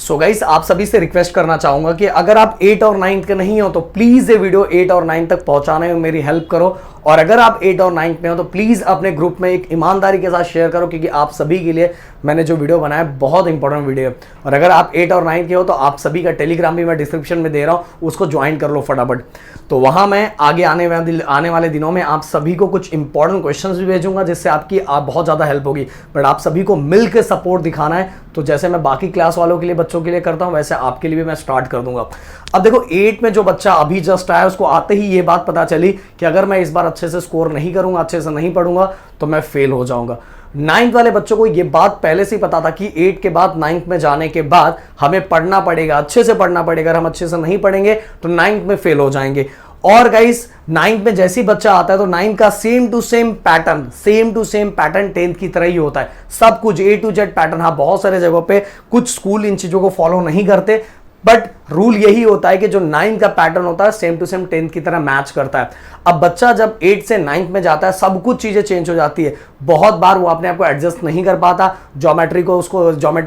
So guys, आप सभी से रिक्वेस्ट करना चाहूंगा कि अगर आप 8 और 9 के नहीं हो तो प्लीज ये वीडियो 8 और 9 तक पहुंचाने में मेरी हेल्प करो। और अगर आप 8 और 9 में हो तो प्लीज अपने ग्रुप में एक ईमानदारी के साथ शेयर करो, क्योंकि आप सभी के लिए मैंने जो वीडियो बनाया बहुत इंपॉर्टेंट वीडियो है। और अगर आप 8 और 9 के हो तो आप सभी का टेलीग्राम भी मैं डिस्क्रिप्शन में दे रहा हूं, उसको ज्वाइन कर लो फटाफट। तो वहां मैं आगे आने वाले दिनों में आप सभी को कुछ इंपॉर्टेंट क्वेश्चंस भी भेजूंगा, जिससे आपकी बहुत ज़्यादा हेल्प होगी। बट आप सभी को मिलकर सपोर्ट दिखाना है, तो जैसे मैं बाकी क्लास वालों के लिए बच्चों के लिए करता हूं वैसे आपके लिए भी मैं स्टार्ट कर दूंगा। अब देखो, 8 में जो बच्चा अभी जस्ट आया उसको आते ही ये बात पता चली कि अगर मैं इस बार अच्छे से स्कोर नहीं करूंगा, अच्छे से नहीं पढ़ूंगा तो मैं फेल हो जाऊंगा। 9th वाले बच्चों को ये बात पहले से ही पता था कि 8 के बाद 9th में जाने के बाद हमें पढ़ना पड़ेगा, अच्छे से पढ़ना पड़ेगा। अगर हम अच्छे से नहीं पढ़ेंगे तो 9th में फेल हो जाएंगे। और गाइस, 9th में जैसे ही बच्चा आता है तो 9th का same to same pattern 10th की तरह ही होता है। सब कुछ A to Z पैटर्न। हाँ, बहुत सारे जगहों पे कुछ स्कूल इन चीजों को फॉलो नहीं करते, बट रूल यही होता है कि जो 9th का पैटर्न होता है सेम टू सेम 10th की तरह मैच करता है। अब बच्चा जब 8 से 9th में जाता है सब कुछ चीजें चेंज हो जाती है। बहुत बार वो अपने आप को एडजस्ट नहीं कर पाता, ज्योमेट्री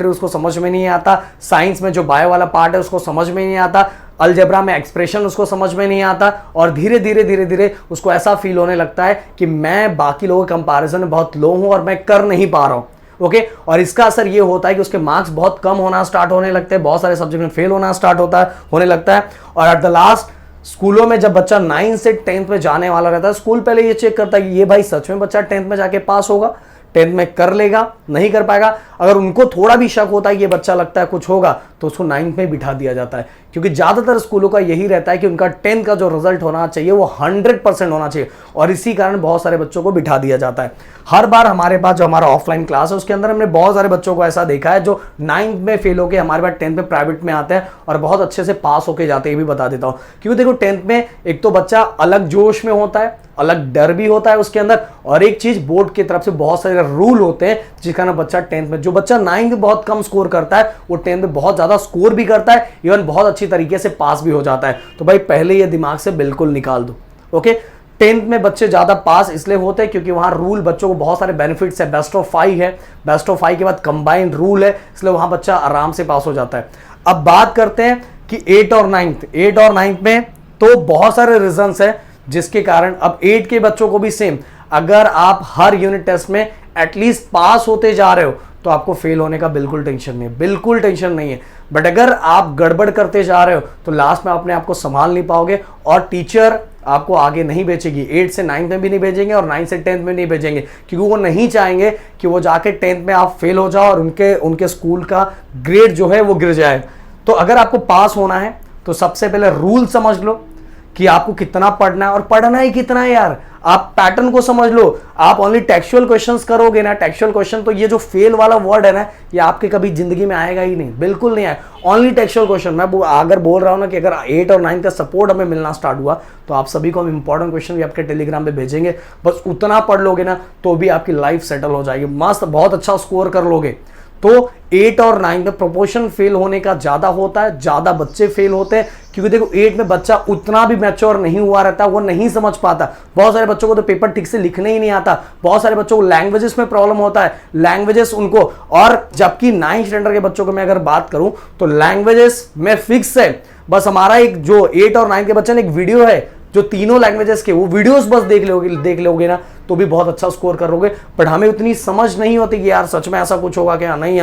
उसको समझ में नहीं आता, साइंस में जो बायो वाला पार्ट है उसको समझ में नहीं आता, अलजेब्रा में एक्सप्रेशन उसको समझ में नहीं आता, और धीरे धीरे उसको ऐसा फील होने लगता है कि मैं बाकी लोगों के कंपैरिजन में बहुत लो हूं और मैं कर नहीं पा रहा हूं। ओके, और इसका असर ये होता है कि उसके मार्क्स बहुत कम होना स्टार्ट होने लगते हैं, बहुत सारे सब्जेक्ट में फेल होने लगता है। और एट द लास्ट स्कूलों में जब बच्चा 9 से 10th में जाने वाला रहता है, स्कूल पहले ये चेक करता है कि ये भाई सच में बच्चा 10th में जाके पास होगा, 10th में कर लेगा, नहीं कर पाएगा। अगर उनको थोड़ा भी शक होता है कि ये बच्चा लगता है कुछ होगा तो उसको 9th में बिठा दिया जाता है, क्योंकि ज्यादातर स्कूलों का यही रहता है कि उनका 10th का जो रिजल्ट होना चाहिए वो 100% होना चाहिए, और इसी कारण बहुत सारे बच्चों को बिठा दिया जाता है। हर बार हमारे पास जो हमारा ऑफलाइन क्लास है उसके अंदर हमने बहुत सारे बच्चों को ऐसा देखा है जो 9th में फेल होकर हमारे पास 10th में प्राइवेट में आते हैं और बहुत अच्छे से पास होके जाते हैं। ये भी बता देता हूं, क्योंकि देखो 10th में एक तो बच्चा अलग जोश में होता है, अलग डर भी होता है उसके अंदर, और एक चीज बोर्ड की तरफ से बहुत सारे रूल होते हैं जिस कारण बच्चा 10th में, जो बच्चा 9th में बहुत कम स्कोर करता है वो 10th में बहुत ज्यादा स्कोर भी करता है, इवन बहुत अच्छी तरीके से पास भी हो जाता है। तो भाई पहले ये दिमाग से बिल्कुल निकाल दो। ओके, 10th में बच्चे ज्यादा पास इसलिए होते हैं क्योंकि वहां रूल बच्चों को बहुत सारे बेनिफिट्स है, बेस्ट ऑफ 5 है, बेस्ट ऑफ 5 के बाद कंबाइंड रूल है, इसलिए वहां बच्चा आराम से पास हो जाता है। अब बात करते हैं कि 8 और 9th में तो बहुत सारे रीजंस है जिसके कारण अब 8 के बच्चों को भी सेम, अगर आप हर यूनिट टेस्ट में एटलीस्ट पास होते जा रहे हो तो आपको फेल होने का बिल्कुल टेंशन नहीं है, बिल्कुल टेंशन नहीं है। बट अगर आप गड़बड़ करते जा रहे हो तो लास्ट में अपने आप को संभाल नहीं पाओगे और टीचर आपको आगे नहीं भेजेगी। 8 से 9th में भी नहीं भेजेंगे और 9 से 10th में नहीं भेजेंगे, क्योंकि वो नहीं चाहेंगे कि वो जाके 10th में आप फेल हो जाओ और उनके स्कूल का ग्रेड जो है वो गिर जाए। तो अगर आपको पास होना है तो सबसे पहले रूल समझ लो कि आपको कितना पढ़ना है, और पढ़ना ही कितना है यार। आप पैटर्न को समझ लो। आप ओनली टेक्सुअल क्वेश्चंस करोगे ना, टेक्सुअल क्वेश्चन, तो ये जो फेल वाला वर्ड है ना, ये आपके कभी जिंदगी में आएगा ही नहीं, बिल्कुल नहीं आएगा। Only textual question. मैं अगर बोल रहा हूं ना कि अगर 8 और 9 का सपोर्ट हमें मिलना स्टार्ट हुआ तो आप सभी को हम इंपॉर्टेंट क्वेश्चन भी आपके टेलीग्राम पे भेजेंगे। बस उतना पढ़ लोगे ना तो भी आपकी लाइफ सेटल हो जाएगी, मस्त, बहुत अच्छा स्कोर कर लोगे। तो 8 और 9 में प्रोपोर्शन फेल होने का ज्यादा होता है, ज्यादा बच्चे फेल होते हैं, क्योंकि देखो 8 में बच्चा उतना भी मैच्योर नहीं हुआ रहता, वो नहीं समझ पाता। बहुत सारे बच्चों को तो पेपर ठीक से लिखने ही नहीं आता, बहुत सारे बच्चों को लैंग्वेजेस में प्रॉब्लम होता है, लैंग्वेजेस उनको, और जबकि 9th स्टैंडर्ड के बच्चों को मैं अगर बात करूं तो लैंग्वेजेस में फिक्स है। बस हमारा एक जो 8 और 9 के बच्चे ने एक वीडियो है जो तीनों लैंग्वेजेस के, वो वीडियोस बस देख लोगे ना तो भी बहुत अच्छा स्कोर करोगे। बट हमें उतनी समझ नहीं होती कि यार सच में ऐसा कुछ होगा क्या, नहीं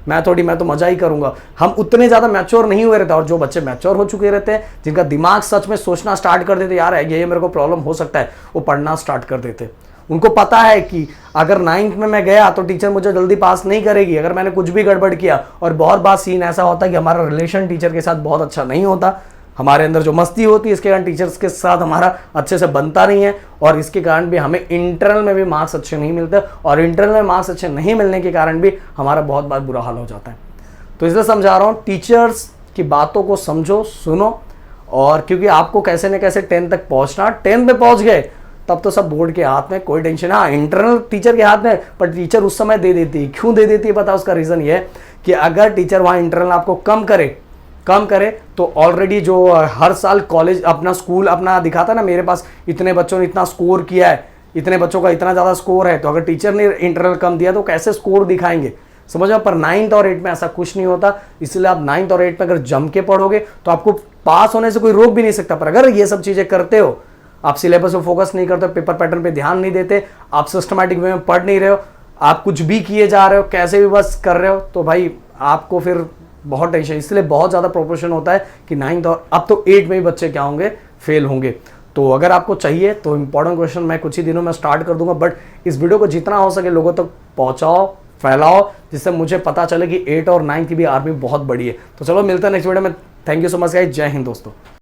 मैं तो मजा ही करूंगा। हम उतने ज्यादा मैच्योर नहीं हुए रहते, और जो बच्चे मैच्योर हो चुके रहते हैं, जिनका दिमाग सच में सोचना स्टार्ट कर देते, यार ये मेरे को प्रॉब्लम हो सकता है, वो पढ़ना स्टार्ट कर देते। उनको पता है कि अगर 9th में मैं गया तो टीचर मुझे जल्दी पास नहीं करेगी अगर मैंने कुछ भी गड़बड़ किया। और बहुत बार सीन ऐसा होता है कि हमारा रिलेशन टीचर के साथ बहुत अच्छा नहीं होता, हमारे अंदर जो मस्ती होती है इसके कारण टीचर्स के साथ हमारा अच्छे से बनता नहीं है, और इसके कारण भी हमें इंटरनल में भी मार्क्स अच्छे नहीं मिलते, और इंटरनल में मार्क्स अच्छे नहीं मिलने के कारण भी हमारा बहुत बार बुरा हाल हो जाता है। तो इसलिए समझा रहा हूँ, टीचर्स की बातों को समझो, सुनो, और क्योंकि आपको कैसे न कैसे 10th तक पहुंचना, 10th में पहुंच गए तब तो सब बोर्ड के हाथ में, कोई टेंशन। हाँ, इंटरनल टीचर के हाथ में, पर टीचर उस समय दे देती है। क्यों दे देती है पता, उसका रीजन ये है कि अगर टीचर वहां इंटरनल आपको कम करे तो ऑलरेडी जो हर साल कॉलेज अपना स्कूल अपना दिखाता है ना, मेरे पास इतने बच्चों ने इतना स्कोर किया है, इतने बच्चों का इतना ज़्यादा स्कोर है, तो अगर टीचर ने इंटरनल कम दिया तो कैसे स्कोर दिखाएंगे, समझ आओ। पर 9th और 8th में ऐसा कुछ नहीं होता, इसलिए आप 9th और 8th में अगर जम के पढ़ोगे तो आपको पास होने से कोई रोक भी नहीं सकता। पर अगर ये सब चीजें करते हो, आप सिलेबस पे फोकस नहीं करते, पेपर पैटर्न पे ध्यान नहीं देते, आप सिस्टमैटिक वे में पढ़ नहीं रहे हो, आप कुछ भी किए जा रहे हो, कैसे भी बस कर रहे हो, तो भाई आपको फिर बहुत टेंशन। इसलिए बहुत ज़्यादा प्रोपोर्शन होता है कि 9th और अब तो 8 में ही बच्चे क्या होंगे, फेल होंगे। तो अगर आपको चाहिए तो इंपॉर्टेंट क्वेश्चन मैं कुछ ही दिनों में स्टार्ट कर दूंगा, बट इस वीडियो को जितना हो सके लोगों तक पहुंचाओ, फैलाओ, जिससे मुझे पता चले कि 8 और 9 की भी आर्मी बहुत बड़ी है। तो चलो मिलते हैं नेक्स्ट वीडियो में। Thank you so much guys, जय हिंद दोस्तों।